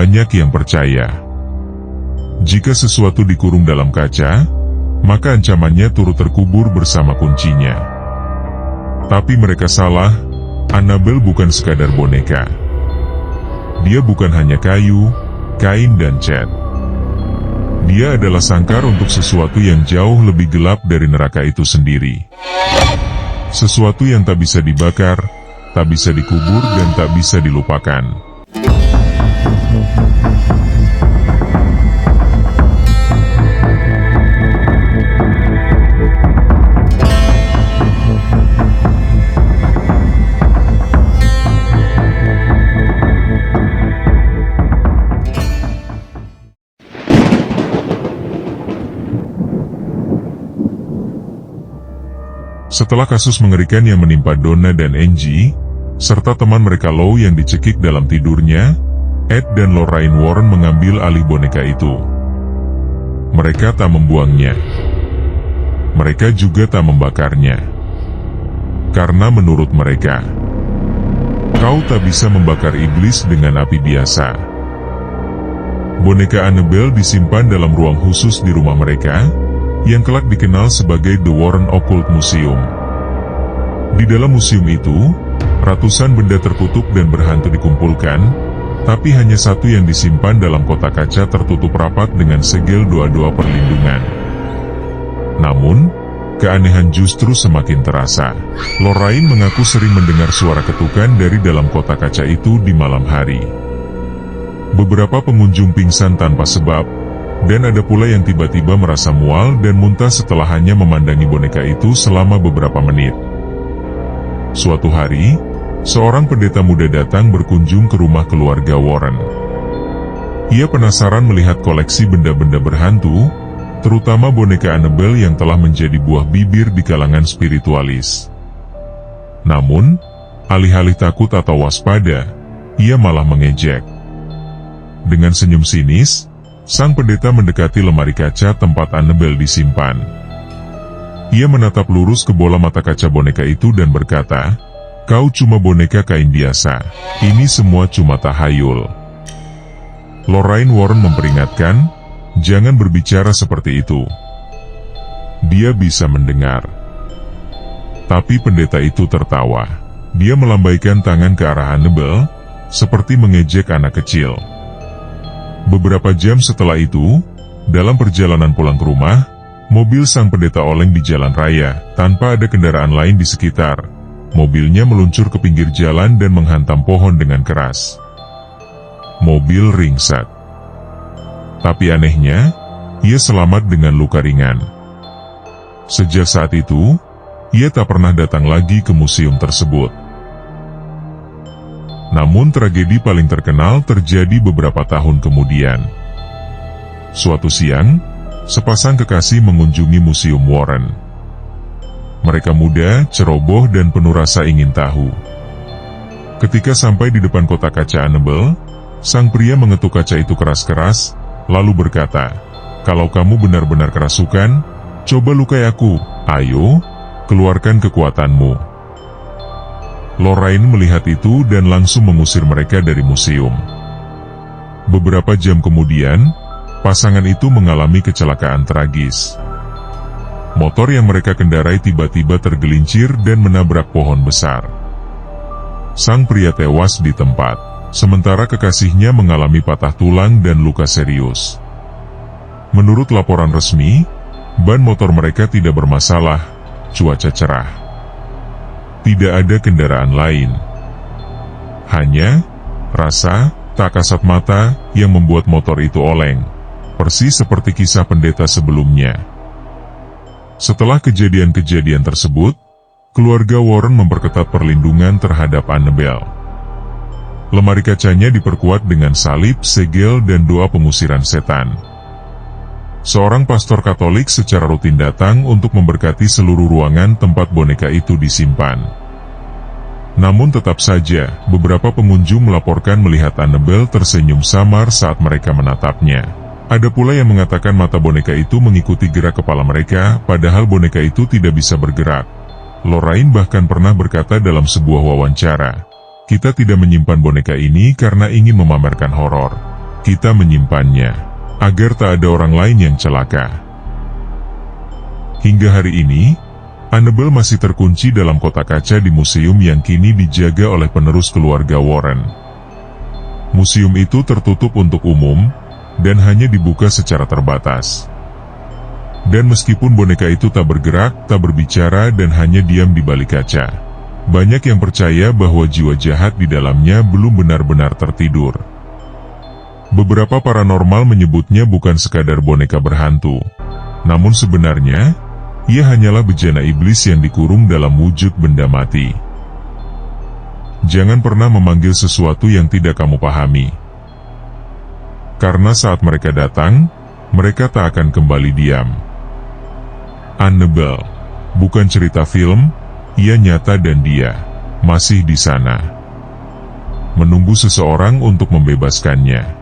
banyak yang percaya. Jika sesuatu dikurung dalam kaca, maka ancamannya turut terkubur bersama kuncinya. Tapi mereka salah, Annabelle bukan sekadar boneka. Dia bukan hanya kayu, kain dan cat. Dia adalah sangkar untuk sesuatu yang jauh lebih gelap dari neraka itu sendiri. Sesuatu yang tak bisa dibakar, tak bisa dikubur dan tak bisa dilupakan. Setelah kasus mengerikan yang menimpa Donna dan Angie, serta teman mereka Lou yang dicekik dalam tidurnya, Ed dan Lorraine Warren mengambil alih boneka itu. Mereka tak membuangnya. Mereka juga tak membakarnya. Karena menurut mereka, kau tak bisa membakar iblis dengan api biasa. Boneka Annabelle disimpan dalam ruang khusus di rumah mereka, yang kelak dikenal sebagai The Warren Occult Museum. Di dalam museum itu, ratusan benda terkutuk dan berhantu dikumpulkan, tapi hanya satu yang disimpan dalam kotak kaca tertutup rapat dengan segel doa-doa perlindungan. Namun, keanehan justru semakin terasa. Lorraine mengaku sering mendengar suara ketukan dari dalam kotak kaca itu di malam hari. Beberapa pengunjung pingsan tanpa sebab, dan ada pula yang tiba-tiba merasa mual dan muntah setelah hanya memandangi boneka itu selama beberapa menit. Suatu hari, seorang pendeta muda datang berkunjung ke rumah keluarga Warren. Ia penasaran melihat koleksi benda-benda berhantu, terutama boneka Annabelle yang telah menjadi buah bibir di kalangan spiritualis. Namun, alih-alih takut atau waspada, ia malah mengejek. Dengan senyum sinis, sang pendeta mendekati lemari kaca tempat Annabelle disimpan. Ia menatap lurus ke bola mata kaca boneka itu dan berkata, "Kau cuma boneka kain biasa. Ini semua cuma tahayul." Lorraine Warren memperingatkan, "Jangan berbicara seperti itu." Dia bisa mendengar. Tapi pendeta itu tertawa. Dia melambaikan tangan ke arah Annabelle, seperti mengejek anak kecil. Beberapa jam setelah itu, dalam perjalanan pulang ke rumah, mobil sang pendeta oleng di jalan raya, tanpa ada kendaraan lain di sekitar. Mobilnya meluncur ke pinggir jalan dan menghantam pohon dengan keras. Mobil ringsek. Tapi anehnya, ia selamat dengan luka ringan. Sejak saat itu, ia tak pernah datang lagi ke museum tersebut. Namun tragedi paling terkenal terjadi beberapa tahun kemudian. Suatu siang, sepasang kekasih mengunjungi Museum Warren. Mereka muda, ceroboh dan penuh rasa ingin tahu. Ketika sampai di depan kotak kaca Annabelle, sang pria mengetuk kaca itu keras-keras, lalu berkata, "Kalau kamu benar-benar kerasukan, coba lukai aku, ayo, keluarkan kekuatanmu." Lorraine melihat itu dan langsung mengusir mereka dari museum. Beberapa jam kemudian, pasangan itu mengalami kecelakaan tragis. Motor yang mereka kendarai tiba-tiba tergelincir dan menabrak pohon besar. Sang pria tewas di tempat, sementara kekasihnya mengalami patah tulang dan luka serius. Menurut laporan resmi, ban motor mereka tidak bermasalah, cuaca cerah. Tidak ada kendaraan lain. Hanya rasa tak kasat mata yang membuat motor itu oleng, persis seperti kisah pendeta sebelumnya. Setelah kejadian-kejadian tersebut, keluarga Warren memperketat perlindungan terhadap Annabelle. Lemari kacanya diperkuat dengan salib, segel, dan doa pengusiran setan. Seorang pastor Katolik secara rutin datang untuk memberkati seluruh ruangan tempat boneka itu disimpan. Namun tetap saja, beberapa pengunjung melaporkan melihat Annabelle tersenyum samar saat mereka menatapnya. Ada pula yang mengatakan mata boneka itu mengikuti gerak kepala mereka, padahal boneka itu tidak bisa bergerak. Lorraine bahkan pernah berkata dalam sebuah wawancara, "Kita tidak menyimpan boneka ini karena ingin memamerkan horor. Kita menyimpannya, agar tak ada orang lain yang celaka. Hingga hari ini, Annabelle masih terkunci dalam kotak kaca di museum yang kini dijaga oleh penerus keluarga Warren. Museum itu tertutup untuk umum, dan hanya dibuka secara terbatas. Dan meskipun boneka itu tak bergerak, tak berbicara dan hanya diam di balik kaca, banyak yang percaya bahwa jiwa jahat di dalamnya belum benar-benar tertidur. Beberapa paranormal menyebutnya bukan sekadar boneka berhantu, namun sebenarnya, ia hanyalah bejana iblis yang dikurung dalam wujud benda mati. Jangan pernah memanggil sesuatu yang tidak kamu pahami. Karena saat mereka datang, mereka tak akan kembali diam. Annabelle bukan cerita film, ia nyata dan dia masih di sana, menunggu seseorang untuk membebaskannya.